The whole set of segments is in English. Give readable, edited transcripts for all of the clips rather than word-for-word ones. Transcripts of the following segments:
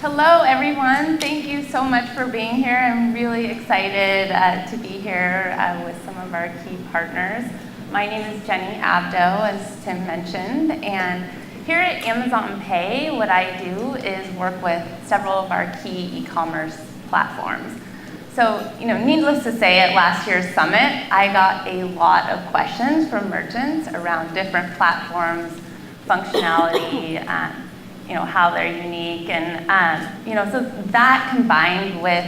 Hello, everyone. Thank you so much for being here. I'm really excited to be here with some of our key partners. My name is Jenny Abdo, as Tim mentioned, and here at Amazon Pay, what I do is work with several of our key e-commerce platforms. So, needless to say, at last year's summit, I got a lot of questions from merchants around different platforms, functionality, how they're unique, and so that combined with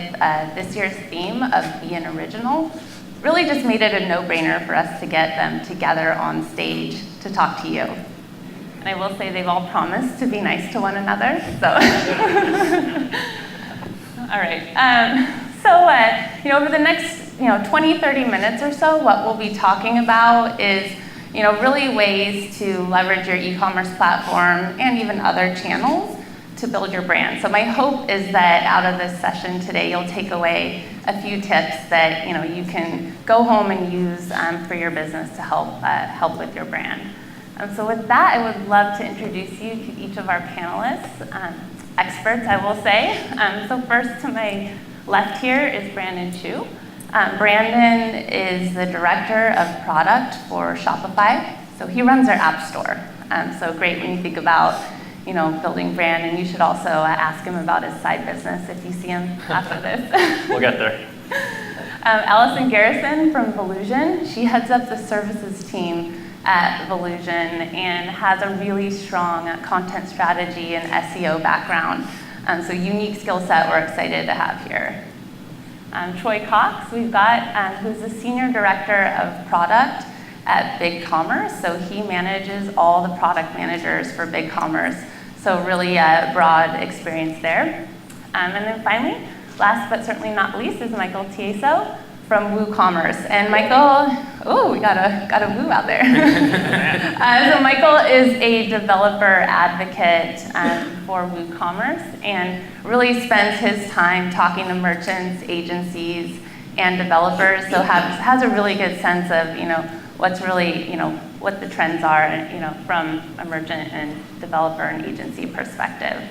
this year's theme of being original really just made it a no-brainer for us to get them together on stage to talk to you. And I will say they've all promised to be nice to one another, so. All right, over the next 20, 30 minutes or so, what we'll be talking about is really ways to leverage your e-commerce platform and even other channels to build your brand. So my hope is that out of this session today, you'll take away a few tips that you can go home and use for your business to help with your brand. So with that, I would love to introduce you to each of our panelists, experts, I will say. So first to my left here is Brandon Chu. Brandon is the director of product for Shopify. So he runs our app store. So great when you think about building brand, and you should also ask him about his side business if you see him after this. We'll get there. Allison Garrison from Volusion. She heads up the services team at Volusion and has a really strong content strategy and SEO background. So unique skill set we're excited to have here. Troy Cox, we've got, who's the Senior Director of Product at BigCommerce. So he manages all the product managers for BigCommerce. So really broad experience there. And then finally, last but certainly not least, is Michael Tieso from WooCommerce. And Michael, we got a woo out there. So Michael is a developer advocate for WooCommerce and really spends his time talking to merchants, agencies, and developers. So has a really good sense of what's really what the trends are from a merchant and developer and agency perspective.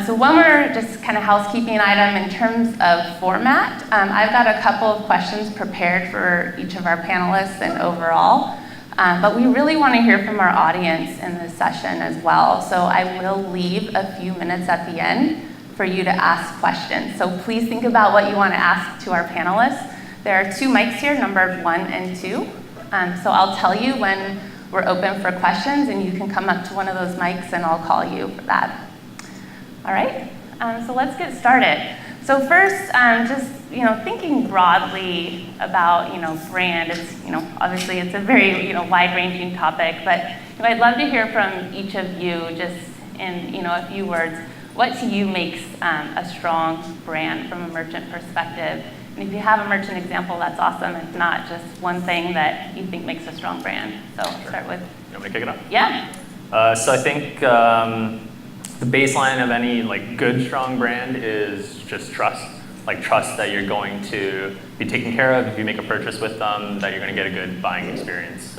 So one more just kind of housekeeping item in terms of format. I've got a couple of questions prepared for each of our panelists and overall, but we really want to hear from our audience in this session as well. So I will leave a few minutes at the end for you to ask questions. So please think about what you want to ask to our panelists. There are two mics here, numbered 1 and 2. So I'll tell you when we're open for questions, and you can come up to one of those mics and I'll call you for that. All right, so let's get started. So first, just thinking broadly about brand. It's obviously it's a very wide-ranging topic, but I'd love to hear from each of you just in a few words. What to you makes a strong brand from a merchant perspective? And if you have a merchant example, that's awesome. If not, just one thing that you think makes a strong brand. So start with. You want me to kick it off? Yeah. So I think the baseline of any good, strong brand is just trust. Trust that you're going to be taken care of if you make a purchase with them, that you're going to get a good buying experience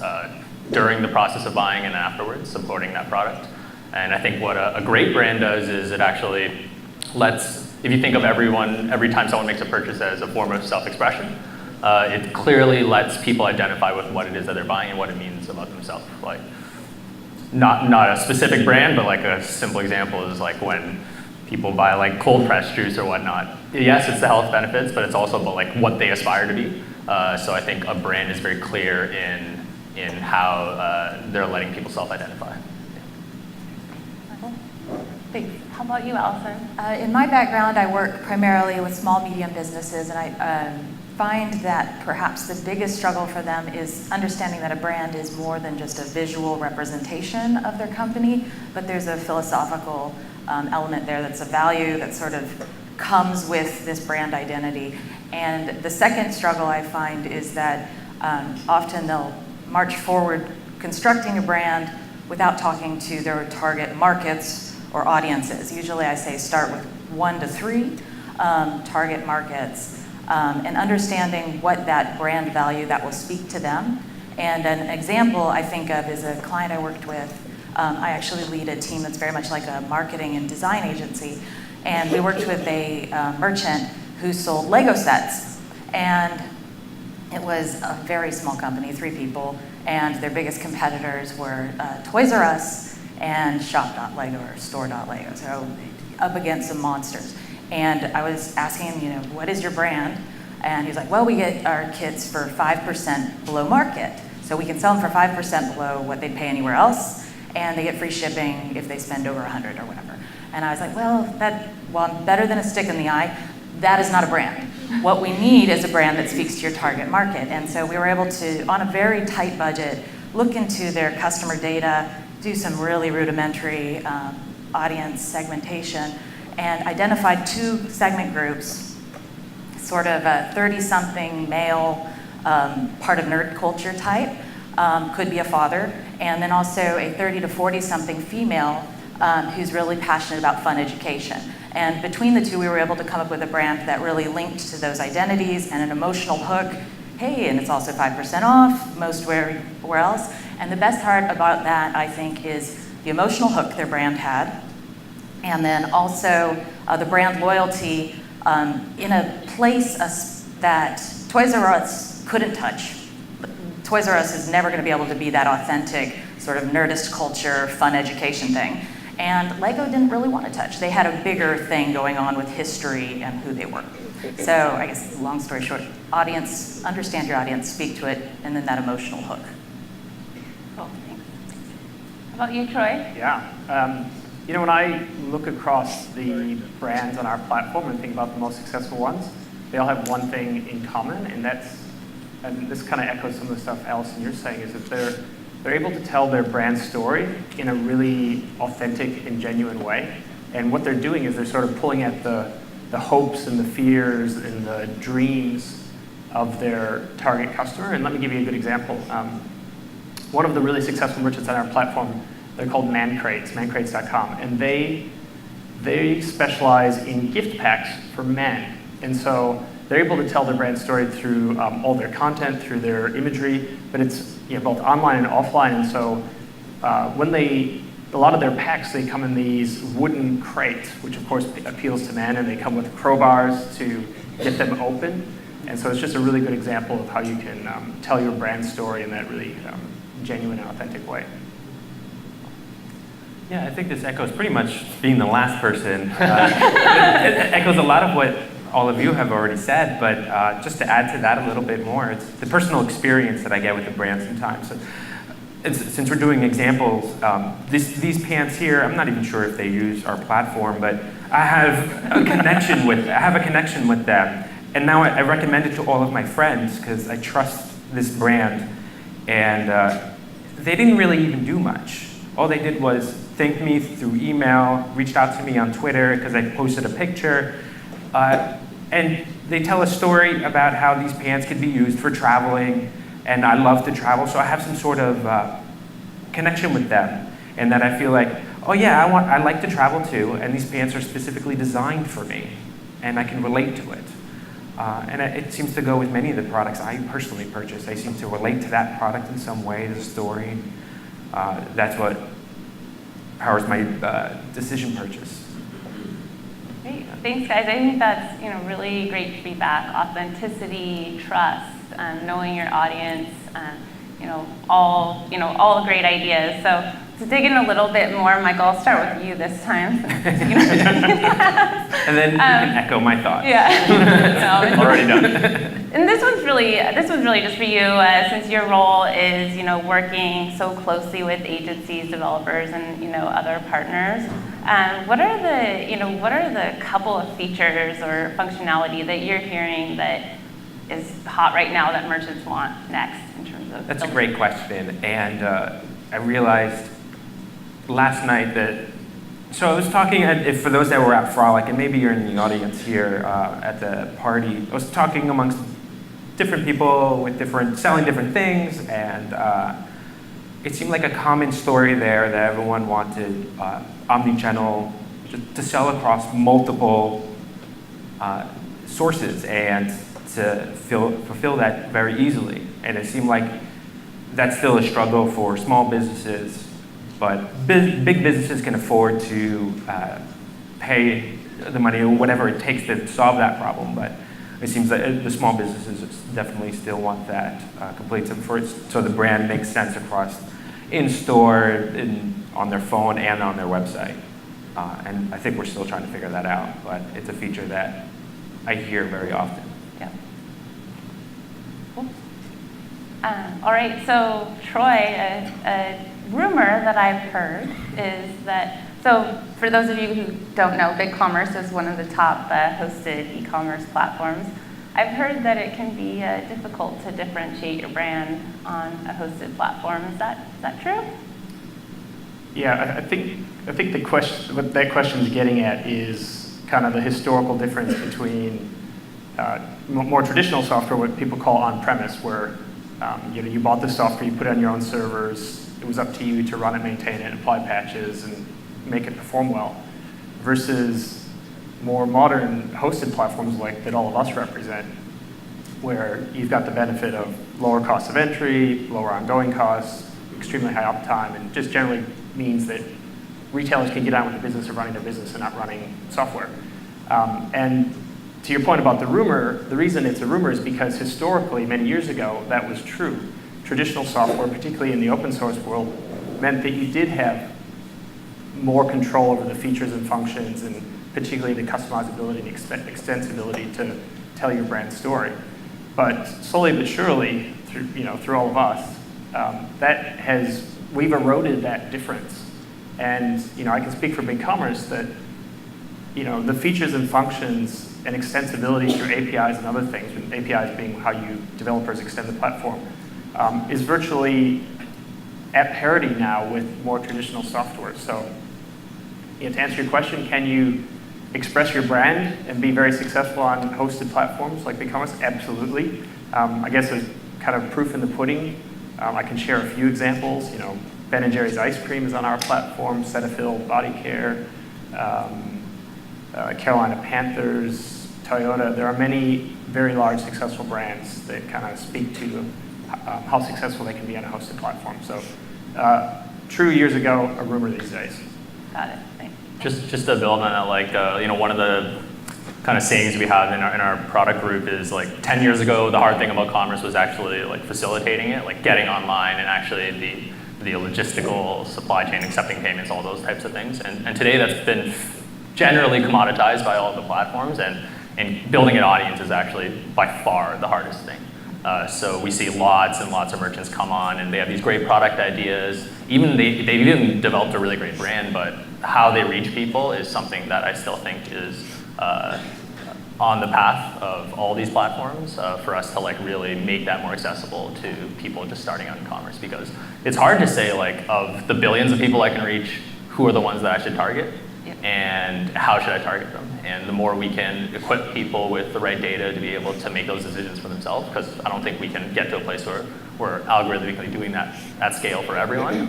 during the process of buying and afterwards, supporting that product. And I think what a great brand does is it actually lets, if you think of every time someone makes a purchase as a form of self-expression, it clearly lets people identify with what it is that they're buying and what it means about themselves. Not a specific brand, but a simple example is when people buy cold pressed juice or whatnot. Yes, it's the health benefits, but it's also about what they aspire to be. So I think a brand is very clear in how they're letting people self-identify. Thanks. How about you, Allison? In my background, I work primarily with small, medium businesses, and I find that perhaps the biggest struggle for them is understanding that a brand is more than just a visual representation of their company, but there's a philosophical element there that's a value that sort of comes with this brand identity. And the second struggle I find is that often they'll march forward constructing a brand without talking to their target markets or audiences. Usually I say start with 1 to 3 target markets. And understanding what that brand value that will speak to them. And an example I think of is a client I worked with. I actually lead a team that's very much like a marketing and design agency. And we worked with a merchant who sold Lego sets. And it was a very small company, 3 people, and their biggest competitors were Toys R Us and Shop.Lego or Store.Lego, so up against some monsters. And I was asking him, what is your brand? And he's like, well, we get our kits for 5% below market. So we can sell them for 5% below what they'd pay anywhere else, and they get free shipping if they spend over 100 or whatever. And I was like, well, better than a stick in the eye, that is not a brand. What we need is a brand that speaks to your target market. And so we were able to, on a very tight budget, look into their customer data, do some really rudimentary audience segmentation, and identified 2 segment groups, sort of a 30-something male, part of nerd culture type, could be a father, and then also a 30 to 40-something female who's really passionate about fun education. And between the 2, we were able to come up with a brand that really linked to those identities and an emotional hook. Hey, and it's also 5% off most where else. And the best part about that, I think, is the emotional hook their brand had, and then also the brand loyalty in a place that Toys R Us couldn't touch. Toys R Us is never going to be able to be that authentic sort of nerdist culture, fun education thing. And Lego didn't really want to touch. They had a bigger thing going on with history and who they were. So I guess, long story short, audience, understand your audience, speak to it, and then that emotional hook. Cool, thanks. How about you, Troy? Yeah. When I look across the brands on our platform and think about the most successful ones, they all have one thing in common, and this kind of echoes some of the stuff, Allison, you're saying, is that they're able to tell their brand story in a really authentic and genuine way. And what they're doing is they're sort of pulling at the hopes and the fears and the dreams of their target customer. And let me give you a good example. One of the really successful merchants on our platform, they're called ManCrates, mancrates.com. And they specialize in gift packs for men. And so they're able to tell their brand story through all their content, through their imagery, but it's both online and offline. And so a lot of their packs, they come in these wooden crates, which of course appeals to men, and they come with crowbars to get them open. And so it's just a really good example of how you can tell your brand story in that really genuine and authentic way. Yeah, I think this echoes pretty much being the last person. It echoes a lot of what all of you have already said, but just to add to that a little bit more, it's the personal experience that I get with the brand sometimes. So since we're doing examples, these pants here, I'm not even sure if they use our platform, but I have a connection with them. And now I recommend it to all of my friends because I trust this brand. And they didn't really even do much. All they did was thank me through email, reached out to me on Twitter because I posted a picture. And they tell a story about how these pants could be used for traveling, and I love to travel, so I have some sort of connection with them, and that I feel like, oh yeah, I like to travel too, and these pants are specifically designed for me, and I can relate to it. And it seems to go with many of the products I personally purchase. I seem to relate to that product in some way, the story. That's what powers my decision purchase. Great, thanks guys. I think that's really great feedback. Authenticity, trust, knowing your audience, all great ideas. So to dig in a little bit more, Michael, I'll start with you this time. And then you can echo my thoughts. Yeah. Already done. And this one's really just for you, since your role is working so closely with agencies, developers, and other partners. What are the couple of features or functionality that you're hearing that is hot right now that merchants want next in terms of? That's a great question, and I realized last night that. So I was talking, for those that were at Frolic, and maybe you're in the audience here at the party, I was talking amongst different people with selling different things, and it seemed like a common story there that everyone wanted omnichannel to sell across multiple sources and to fulfill that very easily. And it seemed like that's still a struggle for small businesses. But big businesses can afford to pay the money or whatever it takes to solve that problem. But it seems that the small businesses definitely still want that complete so the brand makes sense across in-store, on their phone, and on their website. And I think we're still trying to figure that out, but it's a feature that I hear very often. Yeah. Cool. All right, so Troy, a rumor that I've heard is that, so for those of you who don't know, BigCommerce is one of the top hosted e-commerce platforms. I've heard that it can be difficult to differentiate your brand on a hosted platform. Is that true? Yeah, I think the question, what that question is getting at is kind of the historical difference between more traditional software, what people call on-premise, where you bought the software, you put it on your own servers, it was up to you to run it, maintain it, apply patches, and make it perform well, versus more modern hosted platforms like that all of us represent, where you've got the benefit of lower cost of entry, lower ongoing costs, extremely high uptime, and just generally means that retailers can get on with the business of running their business and not running software. And to your point about the rumor, the reason it's a rumor is because historically, many years ago, that was true. Traditional software, particularly in the open source world, meant that you did have more control over the features and functions, and particularly the customizability and extensibility to tell your brand story. But slowly but surely, through all of us, we've eroded that difference. And I can speak for BigCommerce that the features and functions and extensibility through APIs and other things, and APIs being how you developers extend the platform, is virtually at parity now with more traditional software. So to answer your question, can you express your brand and be very successful on hosted platforms like BigCommerce? Absolutely. I guess there's kind of proof in the pudding. I can share a few examples. Ben & Jerry's ice cream is on our platform, Cetaphil body care, Carolina Panthers, Toyota. There are many very large successful brands that kind of speak to how successful they can be on a hosted platform. So true years ago, a rumor these days. Got it. Thanks. Just to build on that, one of the kind of sayings we have in our product group is 10 years ago, the hard thing about commerce was actually facilitating it, getting online and actually the logistical supply chain, accepting payments, all those types of things. And today that's been generally commoditized by all of the platforms, and building an audience is actually by far the hardest thing. So we see lots and lots of merchants come on, and they have these great product ideas. They've even developed a really great brand, but how they reach people is something that I still think is on the path of all these platforms for us to really make that more accessible to people just starting out in commerce. Because it's hard to say of the billions of people I can reach, who are the ones that I should target, and how should I target them? And the more we can equip people with the right data to be able to make those decisions for themselves, because I don't think we can get to a place where we're algorithmically doing that at scale for everyone,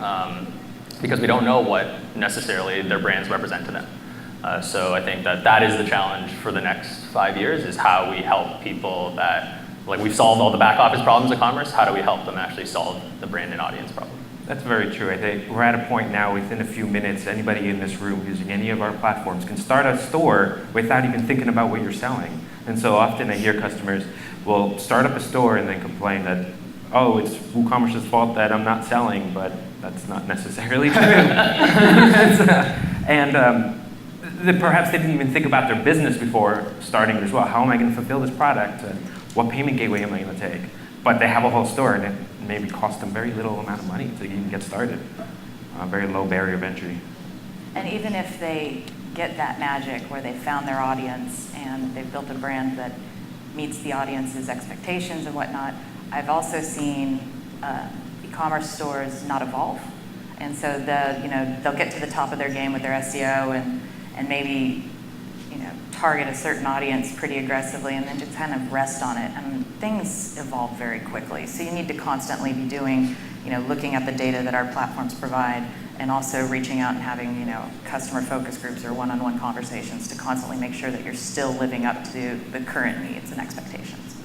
because we don't know what necessarily their brands represent to them. So I think that is the challenge for the next 5 years, is how we help people that, we've solved all the back office problems of commerce, how do we help them actually solve the brand and audience problem? That's very true. I think we're at a point now, within a few minutes, anybody in this room using any of our platforms can start a store without even thinking about what you're selling. And so often I hear customers will start up a store and then complain that, oh, it's WooCommerce's fault that I'm not selling, but that's not necessarily true. Perhaps they didn't even think about their business before starting as well. How am I going to fulfill this product? What payment gateway am I going to take? But they have a whole store, and it maybe costs them very little amount of money to even get started. Very low barrier of entry. And even if they get that magic where they found their audience and they've built a brand that meets the audience's expectations and whatnot, I've also seen e-commerce stores not evolve. And so they'll get to the top of their game with their SEO and maybe target a certain audience pretty aggressively and then just kind of rest on it. And things evolve very quickly. So you need to constantly be doing, looking at the data that our platforms provide, and also reaching out and having, customer focus groups or one-on-one conversations to constantly make sure that you're still living up to the current needs and expectations.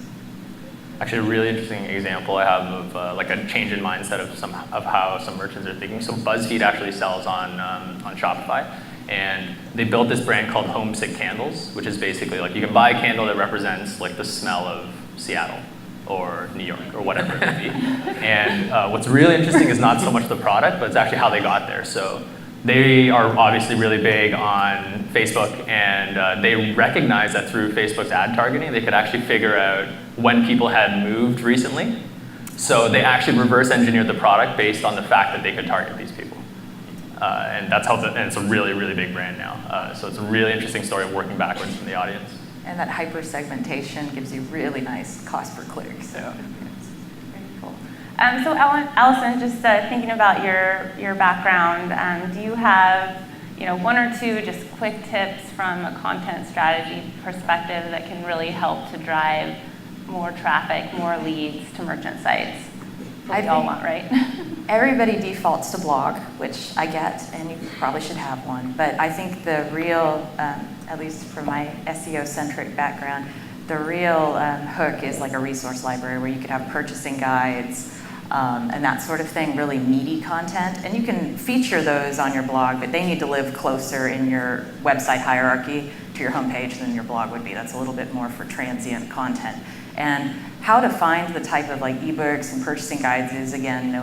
Actually, a really interesting example I have of a change in mindset of how some merchants are thinking. So BuzzFeed actually sells on Shopify. And they built this brand called Homesick Candles, which is basically like you can buy a candle that represents like the smell of Seattle or New York or whatever it may be. And what's really interesting is not so much the product, but it's actually how they got there. So they are obviously really big on Facebook, and they recognize that through Facebook's ad targeting, they could actually figure out when people had moved recently. So they actually reverse engineered the product based on the fact that they could target these people. And that's how, and it's a really, really big brand now. So it's a really interesting story of working backwards from the audience. And that hyper segmentation gives you really nice cost per click. So. Very cool. So Allison, just thinking about your background, do you have one or two just quick tips from a content strategy perspective that can really help to drive more traffic, more leads to merchant sites? What we all want, right? Everybody defaults to blog, which I get, and you probably should have one. But I think the real, at least from my SEO-centric background, the real hook is like a resource library where you could have purchasing guides and that sort of thing, really meaty content. And you can feature those on your blog, but they need to live closer in your website hierarchy to your homepage than your blog would be. That's a little bit more for transient content. And how to find the type of like ebooks and purchasing guides is, again,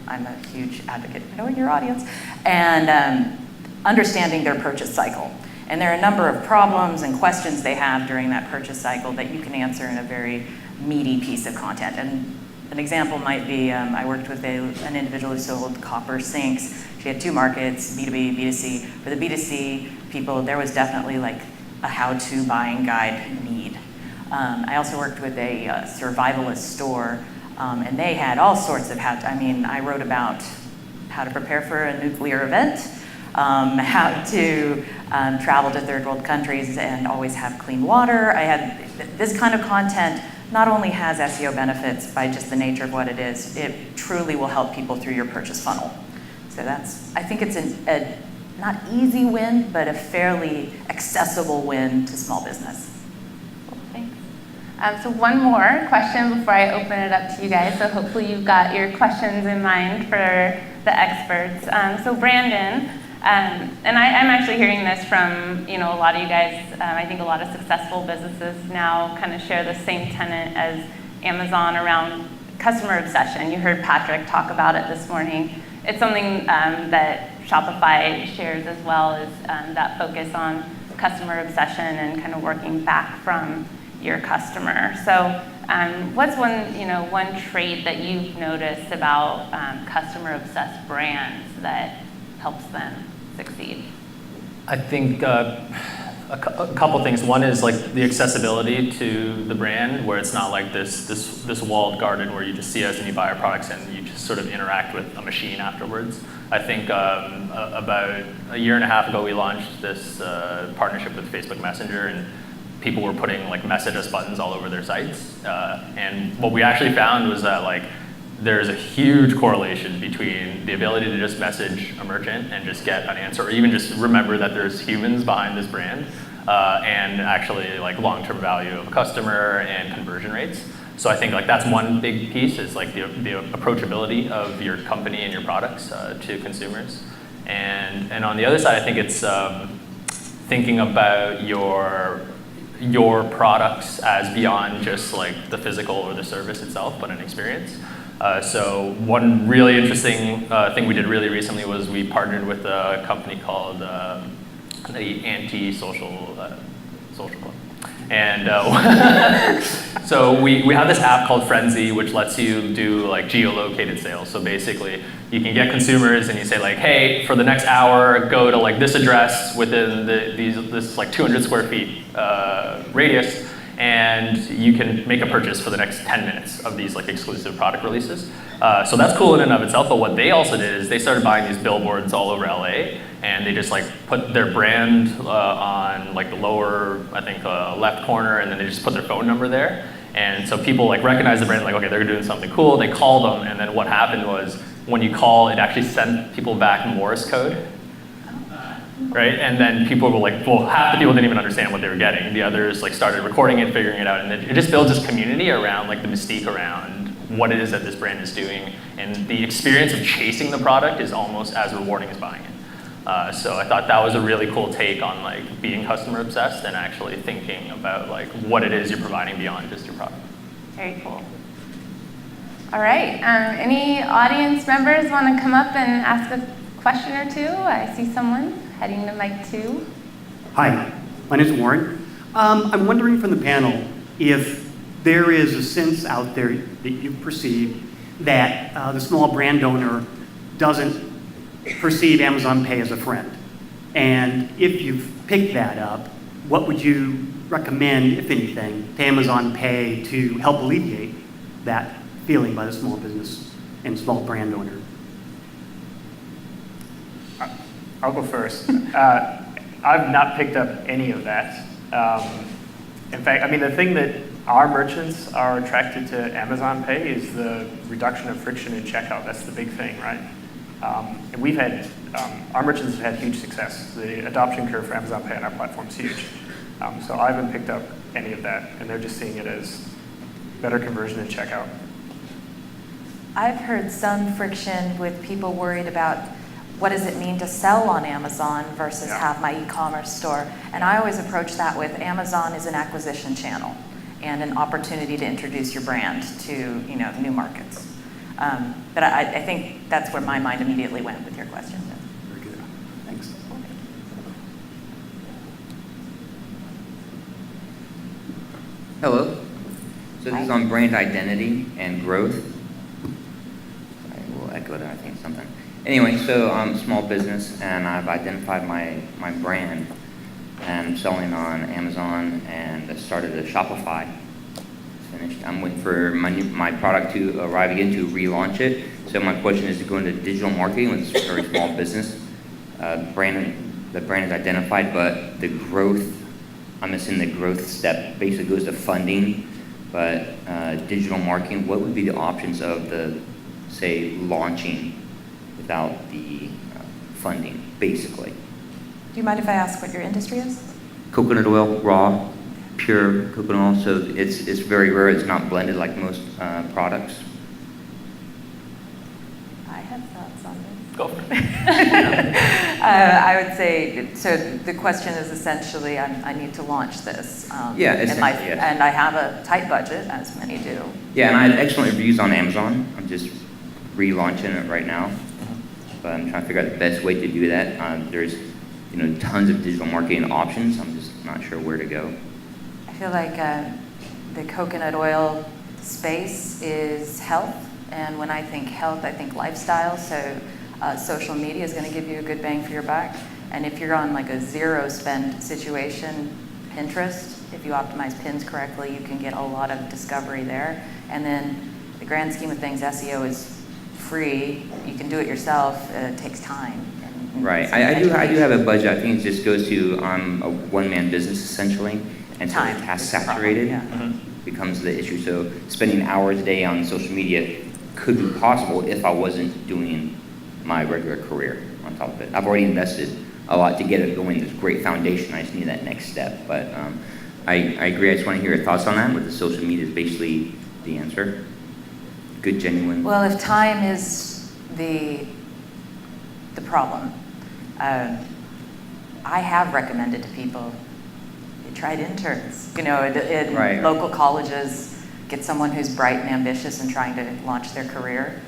I'm a huge advocate for knowing your audience and understanding their purchase cycle. And there are a number of problems and questions they have during that purchase cycle that you can answer in a very meaty piece of content. And an example might be, I worked with an individual who sold copper sinks. She had two markets, B2B, B2C. For the B2C people, there was definitely like a how-to buying guide need. I also worked with a survivalist store, and they had all sorts of I wrote about how to prepare for a nuclear event, how to travel to third world countries and always have clean water. I had this kind of content not only has SEO benefits by just the nature of what it is, it truly will help people through your purchase funnel. So I think it's a not easy win, but a fairly accessible win to small business. So one more question before I open it up to you guys. So hopefully you've got your questions in mind for the experts. So Brandon, and I'm actually hearing this from a lot of you guys. I think a lot of successful businesses now kind of share the same tenet as Amazon around customer obsession. You heard Patrick talk about it this morning. It's something that Shopify shares as well, as that focus on customer obsession and kind of working back from your customer. So what's one trait that you've noticed about customer-obsessed brands that helps them succeed? I think a couple things. One is like the accessibility to the brand, where it's not like this walled garden where you just see us and you buy our products and you just sort of interact with a machine afterwards. I think about a year and a half ago we launched this partnership with Facebook Messenger, and people were putting like message us buttons all over their sites. And what we actually found was that like there's a huge correlation between the ability to just message a merchant and just get an answer, or even just remember that there's humans behind this brand, and actually like long-term value of a customer and conversion rates. So I think like that's one big piece, is like the approachability of your company and your products to consumers. And on the other side, I think it's thinking about your products as beyond just like the physical or the service itself, but an experience. So one really interesting thing we did really recently was we partnered with a company called the Anti-Social Social Club. And so we have this app called Frenzy, which lets you do like geolocated sales. So basically, you can get consumers and you say like, hey, for the next hour, go to like this address within this like 200 square feet radius, and you can make a purchase for the next 10 minutes of these like exclusive product releases. So that's cool in and of itself, but what they also did is they started buying these billboards all over LA, and they just like put their brand on like the lower, I think, left corner, and then they just put their phone number there. And so people like recognize the brand, like, okay, they're doing something cool. They call them, and then what happened was when you call, it actually sent people back Morse code. Right? And then people were like, well, half the people didn't even understand what they were getting. The others like started recording it, figuring it out, and it just builds this community around like the mystique around what it is that this brand is doing, and the experience of chasing the product is almost as rewarding as buying it. So I thought that was a really cool take on like being customer obsessed and actually thinking about like what it is you're providing beyond just your product. Very cool. All right. Any audience members want to come up and ask a question or two? I see someone heading to mic 2. Hi, my name is Warren. I'm wondering from the panel if there is a sense out there that you perceive that the small brand owner doesn't perceive Amazon Pay as a friend. And if you've picked that up, what would you recommend, if anything, to Amazon Pay to help alleviate that feeling by the small business and small brand owner? I'll go first. I've not picked up any of that. In fact, I mean, the thing that our merchants are attracted to Amazon Pay is the reduction of friction in checkout. That's the big thing, right? And we've had, our merchants have had huge success. The adoption curve for Amazon Pay on our platform is huge. So I haven't picked up any of that, and they're just seeing it as better conversion in checkout. I've heard some friction with people worried about what does it mean to sell on Amazon versus have my e-commerce store. And I always approach that with Amazon is an acquisition channel and an opportunity to introduce your brand to new markets. But I think that's where my mind immediately went with your question. Very good. Thanks. Hello. So this is Hi. on brand identity and growth. Sorry, we'll echo that, I think, something. Anyway, so I'm a small business, and I've identified my brand, and I'm selling on Amazon, and I started a Shopify. It's finished. I'm waiting for my product to arrive again to relaunch it. So my question is to go into digital marketing with a very small business. The brand is identified, but the growth, I'm missing the growth step. Basically goes to funding, but digital marketing, what would be the options of the, say, launching without the funding, basically? Do you mind if I ask what your industry is? Coconut oil, raw, pure coconut oil, so it's very rare. It's not blended like most products. I have thoughts on this. Go for it. I would say, so the question is essentially, I need to launch this. Yeah, and essentially, yes. and I have a tight budget, as many do. Yeah, and I had excellent reviews on Amazon. I'm just relaunching it right now, but I'm trying to figure out the best way to do that. There's tons of digital marketing options. I'm just not sure where to go. I feel like the coconut oil space is health, and when I think health, I think lifestyle. So social media is going to give you a good bang for your buck. And if you're on like a zero spend situation, Pinterest, if you optimize pins correctly, you can get a lot of discovery there. And then the grand scheme of things, SEO is free. You can do it yourself. It takes time. And Right. some I do education. have a budget. I think it just goes to a one-man business essentially, and so Time. the task is the problem, saturated yeah. becomes the issue. So spending hours a day on social media could be possible if I wasn't doing my regular career on top of it. I've already invested a lot to get it going. There's a great foundation. I just need that next step. But I agree. I just want to hear your thoughts on that. But the social media is basically the answer. Good, genuine. Well, if time is the problem, I have recommended to people, you tried interns, in Right. local colleges, get someone who's bright and ambitious and trying to launch their career.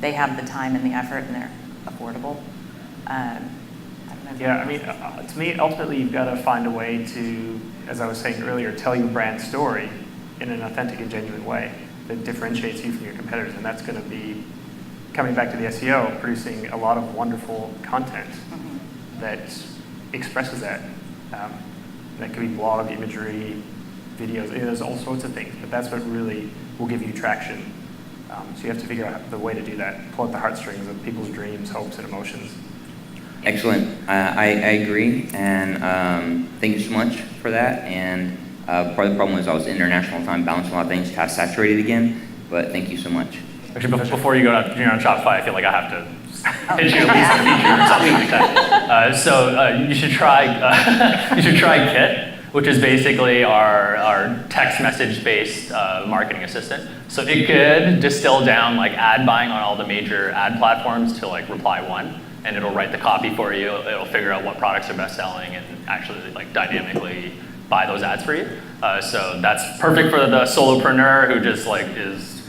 They have the time and the effort, and they're affordable. I don't know if Yeah, I mean, to me, ultimately, you've got to find a way to, as I was saying earlier, tell your brand story in an authentic and genuine way that differentiates you from your competitors. And that's going to be, coming back to the SEO, producing a lot of wonderful content that expresses that. That could be blog, imagery, videos, there's all sorts of things, but that's what really will give you traction. So you have to figure out the way to do that, pull at the heartstrings of people's dreams, hopes, and emotions. Excellent. I agree, and thank you so much for that. And part of the problem was I was international all the time, balancing a lot of things, task saturated again. But thank you so much. Actually, before you go on Shopify, I feel like I have to pitch you at least a feature or something like that. So you should try Kit, which is basically our text message-based marketing assistant. So it could distill down like ad buying on all the major ad platforms to like reply one. and it'll write the copy for you. It'll figure out what products are best selling and actually like dynamically buy those ads for you. So that's perfect for the solopreneur who just like is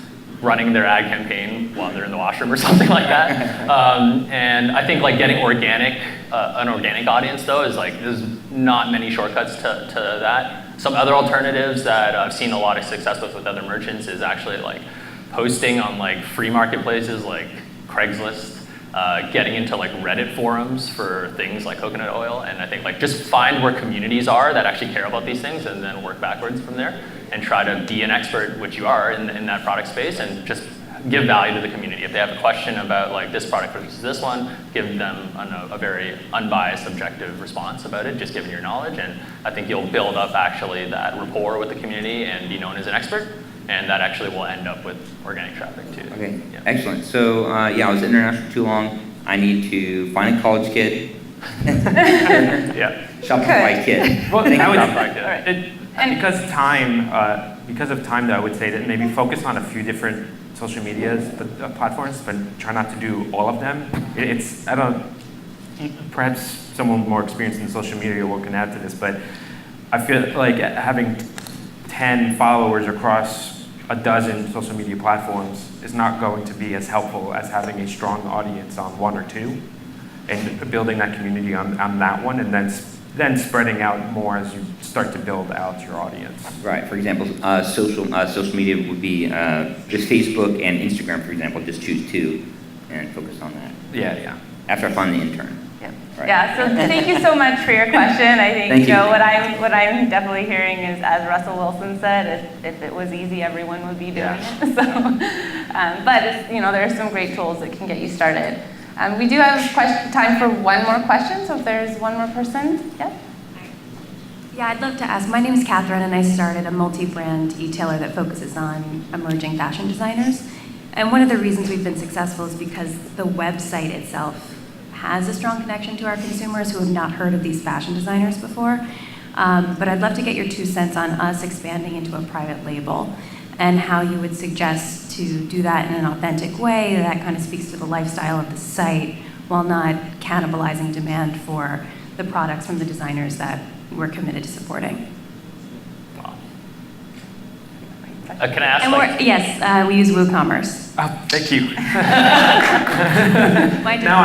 running their ad campaign while they're in the washroom or something like that. And I think like getting an organic audience though is like, there's not many shortcuts to that. Some other alternatives that I've seen a lot of success with other merchants is actually like posting on like free marketplaces like Craigslist, getting into like Reddit forums for things like coconut oil, and I think like just find where communities are that actually care about these things and then work backwards from there and try to be an expert, which you are in that product space, and just give value to the community. If they have a question about like this product versus this one, give them a very unbiased, objective response about it, just given your knowledge, and I think you'll build up actually that rapport with the community and be known as an expert, and that actually will end up with organic traffic too. Okay, Yeah. excellent. So yeah, I was international too long. I need to find a college kid. Yeah. Shopify kid. Well, Thank I you, would, Shopify. because of time, though, I would say that maybe focus on a few different social medias, platforms, but try not to do all of them. Perhaps someone more experienced in social media will can add to this, but I feel like having 10 followers across a dozen social media platforms is not going to be as helpful as having a strong audience on one or two and building that community on that one, and then spreading out more as you start to build out your audience. Right. For example, social media would be just Facebook and Instagram, for example. Just choose two and focus on that. Yeah. After I find the intern. Yep. Right. Yeah, so thank you so much for your question. I think Thank you. what I'm definitely hearing is, as Russell Wilson said, if it was easy, everyone would be doing it. So, but there are some great tools that can get you started. We do have time for one more question, so if there's one more person, yeah. Yeah, I'd love to ask. My name is Catherine, and I started a multi-brand e-tailer that focuses on emerging fashion designers. And one of the reasons we've been successful is because the website itself has a strong connection to our consumers who have not heard of these fashion designers before. But I'd love to get your 2 cents on us expanding into a private label and how you would suggest to do that in an authentic way that kind of speaks to the lifestyle of the site while not cannibalizing demand for the products from the designers that we're committed to supporting. Wow. Can I ask? And yes, we use WooCommerce. Oh, thank you. Now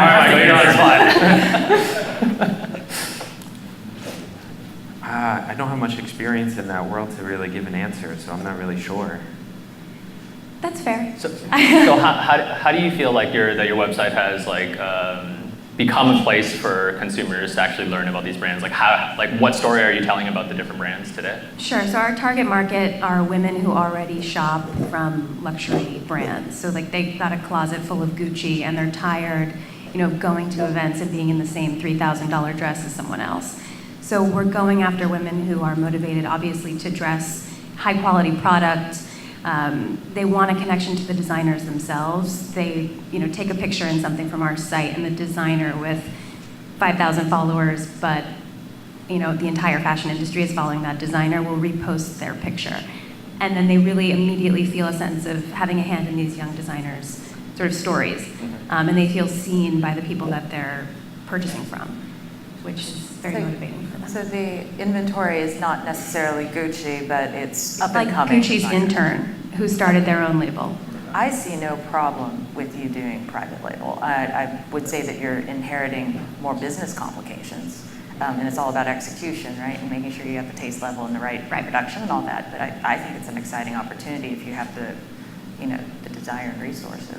I don't have much experience in that world to really give an answer, so I'm not really sure. That's fair. So how do you feel like your website has become a place for consumers to actually learn about these brands? What story are you telling about the different brands today? Sure. So our target market are women who already shop from luxury brands. So they've got a closet full of Gucci and they're tired, of going to events and being in the same $3,000 dress as someone else. So we're going after women who are motivated, obviously, to dress high quality product. They want a connection to the designers themselves. They, take a picture in something from our site, and the designer with 5,000 followers, but the entire fashion industry is following that designer, will repost their picture, and then they really immediately feel a sense of having a hand in these young designers' sort of stories, and they feel seen by the people that they're purchasing from, which is very motivating for them. So the inventory is not necessarily Gucci, but it's up Like and coming. Gucci's intern, who started their own label. I see no problem with you doing private label. I would say that you're inheriting more business complications, and it's all about execution, right? And making sure you have the taste level and the right production and all that. But I think it's an exciting opportunity if you have the desire and resources.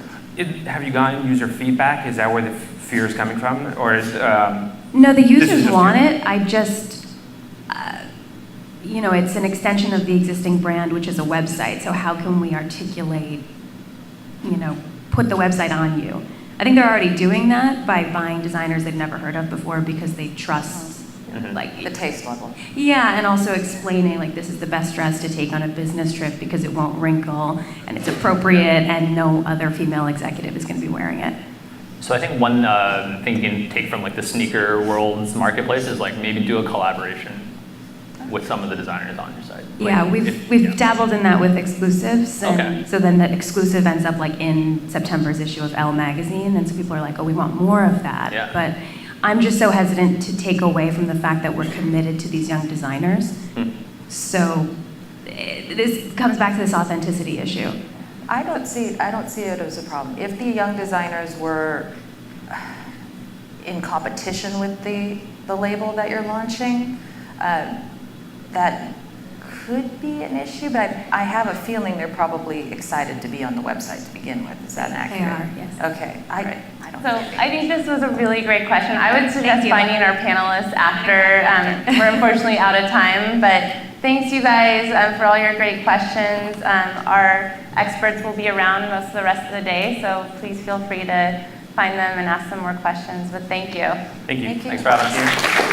Have you gotten user feedback? Is that where the fear is coming from, or is? No, the This is users just want your- it. I just, it's an extension of the existing brand, which is a website. So how can we articulate, put the website on you? I think they're already doing that by buying designers they've never heard of before because they trust, The taste level. yeah, and also explaining this is the best dress to take on a business trip because it won't wrinkle and it's appropriate and no other female executive is going to be wearing it. So I think one thing you can take from the sneaker world's marketplace is maybe do a collaboration. with some of the designers on your site? Yeah, Like, we've yeah. dabbled in that with exclusives, and Okay. so then the exclusive ends up like in September's issue of Elle magazine, and so people are like, oh, we want more of that. Yeah. But I'm just so hesitant to take away from the fact that we're committed to these young designers. So this comes back to this authenticity issue. I don't see it as a problem. If the young designers were in competition with the label that you're launching, that could be an issue, but I have a feeling they're probably excited to be on the website to begin with. Is that accurate? They are, yes. Okay. I don't So think I think this was a really great question. I would suggest you. finding our panelists after. We're unfortunately out of time, but thanks you guys for all your great questions. Our experts will be around most of the rest of the day, so please feel free to find them and ask them more questions. But thank you. Thank you. Thank you. Thanks for having us here.